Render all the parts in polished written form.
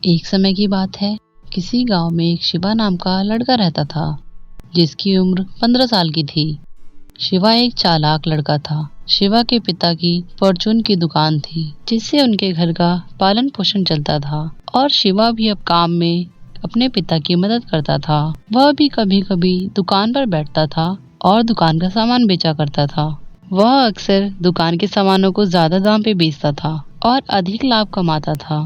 एक समय की बात है, किसी गांव में एक शिवा नाम का लड़का रहता था जिसकी उम्र 15 साल की थी। शिवा एक चालाक लड़का था। शिवा के पिता की फॉर्चून की दुकान थी जिससे उनके घर का पालन पोषण चलता था और शिवा भी अब काम में अपने पिता की मदद करता था। वह भी कभी कभी दुकान पर बैठता था और दुकान का सामान बेचा करता था। वह अक्सर दुकान के सामानों को ज्यादा दाम पे बेचता था और अधिक लाभ कमाता था।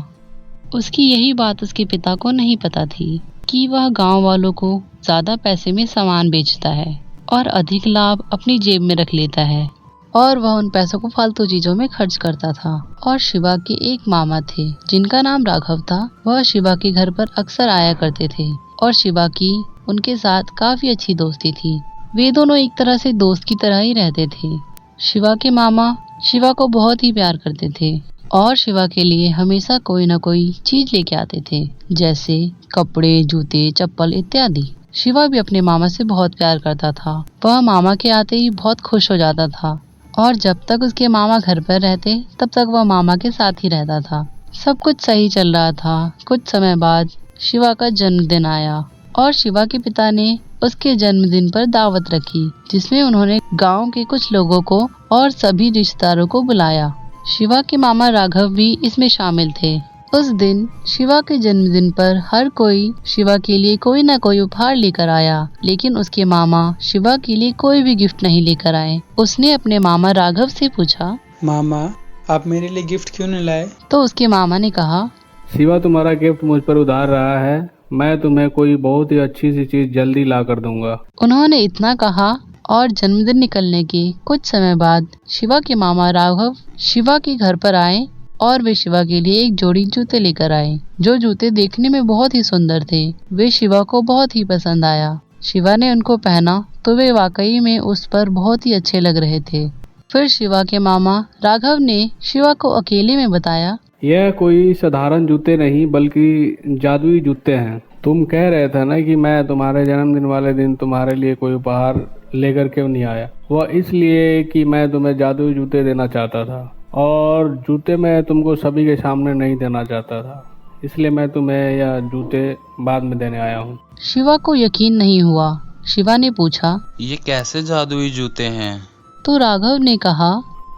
उसकी यही बात उसके पिता को नहीं पता थी कि वह गांव वालों को ज्यादा पैसे में सामान बेचता है और अधिक लाभ अपनी जेब में रख लेता है और वह उन पैसों को फालतू चीजों में खर्च करता था। और शिवा के एक मामा थे जिनका नाम राघव था। वह शिवा के घर पर अक्सर आया करते थे और शिवा की उनके साथ काफी अच्छी दोस्ती थी। वे दोनों एक तरह से दोस्त की तरह ही रहते थे। शिवा के मामा शिवा को बहुत ही प्यार करते थे और शिवा के लिए हमेशा कोई न कोई चीज लेके आते थे, जैसे कपड़े, जूते, चप्पल इत्यादि। शिवा भी अपने मामा से बहुत प्यार करता था। वह मामा के आते ही बहुत खुश हो जाता था और जब तक उसके मामा घर पर रहते तब तक वह मामा के साथ ही रहता था। सब कुछ सही चल रहा था। कुछ समय बाद शिवा का जन्मदिन आया और शिवा के पिता ने उसके जन्मदिन पर दावत रखी जिसमें उन्होंने गांव के कुछ लोगों को और सभी रिश्तेदारों को बुलाया। शिवा के मामा राघव भी इसमें शामिल थे। उस दिन शिवा के जन्मदिन पर हर कोई शिवा के लिए कोई न कोई उपहार लेकर आया, लेकिन उसके मामा शिवा के लिए कोई भी गिफ्ट नहीं लेकर आए। उसने अपने मामा राघव से पूछा, मामा आप मेरे लिए गिफ्ट क्यों नहीं लाए? तो उसके मामा ने कहा, शिवा तुम्हारा गिफ्ट मुझ पर उधार रहा है। मैं तुम्हें कोई बहुत ही अच्छी सी चीज जल्दी ला कर दूंगा। उन्होंने इतना कहा और जन्मदिन निकलने के कुछ समय बाद शिवा के मामा राघव शिवा के घर पर आए और वे शिवा के लिए एक जोड़ी जूते लेकर आए, जो जूते देखने में बहुत ही सुंदर थे। वे शिवा को बहुत ही पसंद आया। शिवा ने उनको पहना तो वे वाकई में उस पर बहुत ही अच्छे लग रहे थे। फिर शिवा के मामा राघव ने शिवा को अकेले में बताया, यह कोई साधारण जूते नहीं बल्कि जादुई जूते हैं। तुम कह रहे थे ना कि मैं तुम्हारे जन्मदिन वाले दिन तुम्हारे लिए कोई उपहार लेकर क्यों नहीं आया। वह इसलिए कि मैं तुम्हें जादुई जूते देना चाहता था और जूते मैं तुमको सभी के सामने नहीं देना चाहता था, इसलिए मैं तुम्हें यह जूते बाद में देने आया हूँ। शिवा को यकीन नहीं हुआ। शिवा ने पूछा, ये कैसे जादुई जूते हैं? तो राघव ने कहा,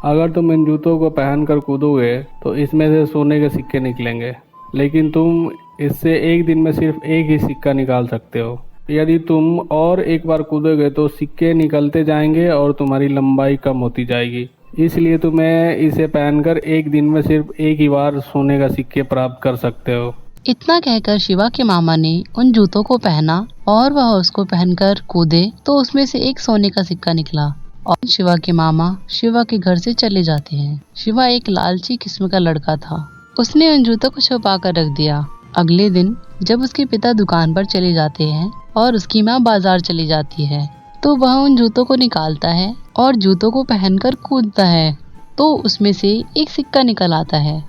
अगर तुम इन जूतों को पहनकर कूदोगे तो इसमें से सोने के सिक्के निकलेंगे, लेकिन तुम इससे एक दिन में सिर्फ एक ही सिक्का निकाल सकते हो। यदि तुम और एक बार कूदोगे तो सिक्के निकलते जाएंगे और तुम्हारी लंबाई कम होती जाएगी। इसलिए तुम्हें इसे पहनकर एक दिन में सिर्फ एक ही बार सोने का सिक्के प्राप्त कर सकते हो। इतना कहकर शिवा के मामा ने उन जूतों को पहना और वह उसको पहनकर कूदे तो उसमें से एक सोने का सिक्का निकला और शिवा के मामा शिवा के घर से चले जाते हैं। शिवा एक लालची किस्म का लड़का था। उसने उन जूतों को छुपा कर रख दिया। अगले दिन जब उसके पिता दुकान पर चले जाते हैं और उसकी माँ बाजार चली जाती है तो वह उन जूतों को निकालता है और जूतों को पहनकर कूदता है तो उसमें से एक सिक्का निकल आता है।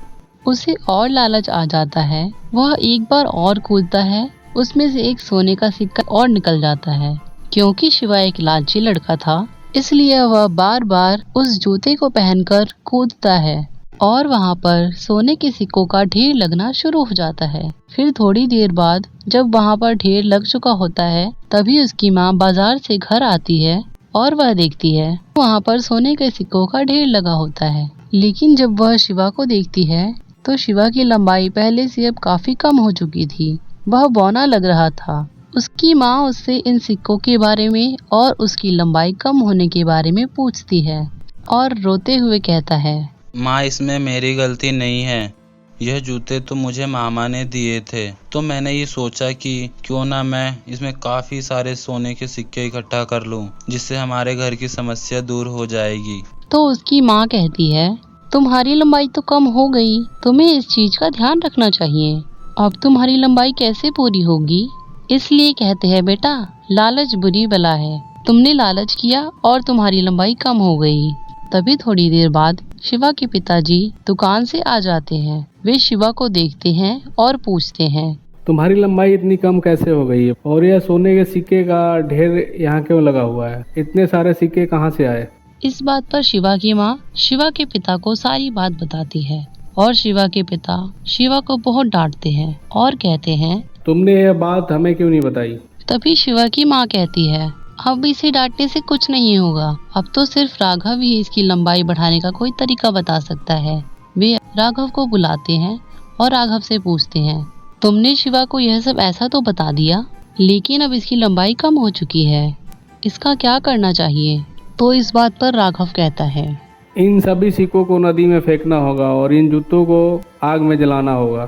उसे और लालच आ जाता है। वह एक बार और कूदता है, उसमें से एक सोने का सिक्का और निकल जाता है। क्योंकि शिवा एक लालची लड़का था इसलिए वह बार बार उस जूते को पहनकर कूदता है और वहाँ पर सोने के सिक्कों का ढेर लगना शुरू हो जाता है। फिर थोड़ी देर बाद जब वहाँ पर ढेर लग चुका होता है तभी उसकी माँ बाजार से घर आती है और वह देखती है वहाँ पर सोने के सिक्कों का ढेर लगा होता है। लेकिन जब वह शिवा को देखती है तो शिवा की लंबाई पहले से अब काफी कम हो चुकी थी। वह बौना लग रहा था। उसकी माँ उससे इन सिक्कों के बारे में और उसकी लंबाई कम होने के बारे में पूछती है और रोते हुए कहता है, माँ इसमें मेरी गलती नहीं है। यह जूते तो मुझे मामा ने दिए थे, तो मैंने ये सोचा कि क्यों ना मैं इसमें काफी सारे सोने के सिक्के इकट्ठा कर लूं, जिससे हमारे घर की समस्या दूर हो जाएगी। तो उसकी माँ कहती है, तुम्हारी लंबाई तो कम हो गई, तुम्हें इस चीज का ध्यान रखना चाहिए। अब तुम्हारी लंबाई कैसे पूरी होगी? इसलिए कहते हैं बेटा, लालच बुरी बला है। तुमने लालच किया और तुम्हारी लंबाई कम हो गई। तभी थोड़ी देर बाद शिवा के पिताजी दुकान से आ जाते हैं। वे शिवा को देखते हैं और पूछते हैं, तुम्हारी लंबाई इतनी कम कैसे हो गई है और यह सोने के सिक्के का ढेर यहाँ क्यों लगा हुआ है? इतने सारे सिक्के कहाँ से आए? इस बात पर शिवा की माँ शिवा के पिता को सारी बात बताती है और शिवा के पिता शिवा को बहुत डांटते हैं और कहते हैं, तुमने यह बात हमें क्यों नहीं बताई? तभी शिवा की माँ कहती है, अब इसे डांटने से कुछ नहीं होगा, अब तो सिर्फ राघव ही इसकी लंबाई बढ़ाने का कोई तरीका बता सकता है। वे राघव को बुलाते हैं और राघव से पूछते हैं, तुमने शिवा को यह सब ऐसा तो बता दिया, लेकिन अब इसकी लंबाई कम हो चुकी है, इसका क्या करना चाहिए? तो इस बात पर राघव कहता है, इन सभी सिक्कों को नदी में फेंकना होगा और इन जूतों को आग में जलाना होगा।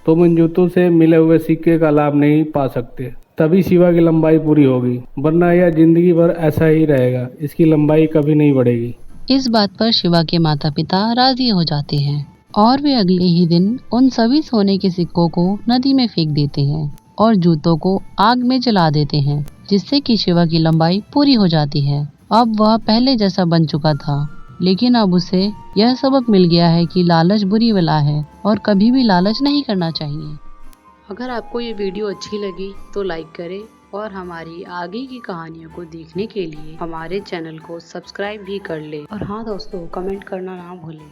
तुम इन जूतों से मिले हुए सिक्के का लाभ नहीं पा सकते, तभी शिवा की लंबाई पूरी होगी, वरना यह जिंदगी भर ऐसा ही रहेगा, इसकी लंबाई कभी नहीं बढ़ेगी। इस बात पर शिवा के माता पिता राजी हो जाते हैं और वे अगले ही दिन उन सभी सोने के सिक्कों को नदी में फेंक देते हैं और जूतों को आग में जला देते हैं, जिससे कि शिवा की लंबाई पूरी हो जाती है। अब वह पहले जैसा बन चुका था, लेकिन अब उसे यह सबक मिल गया है कि लालच बुरी बला है और कभी भी लालच नहीं करना चाहिए। अगर आपको ये वीडियो अच्छी लगी तो लाइक करें और हमारी आगे की कहानियों को देखने के लिए हमारे चैनल को सब्सक्राइब भी कर लें। और हाँ दोस्तों, कमेंट करना ना भूलें।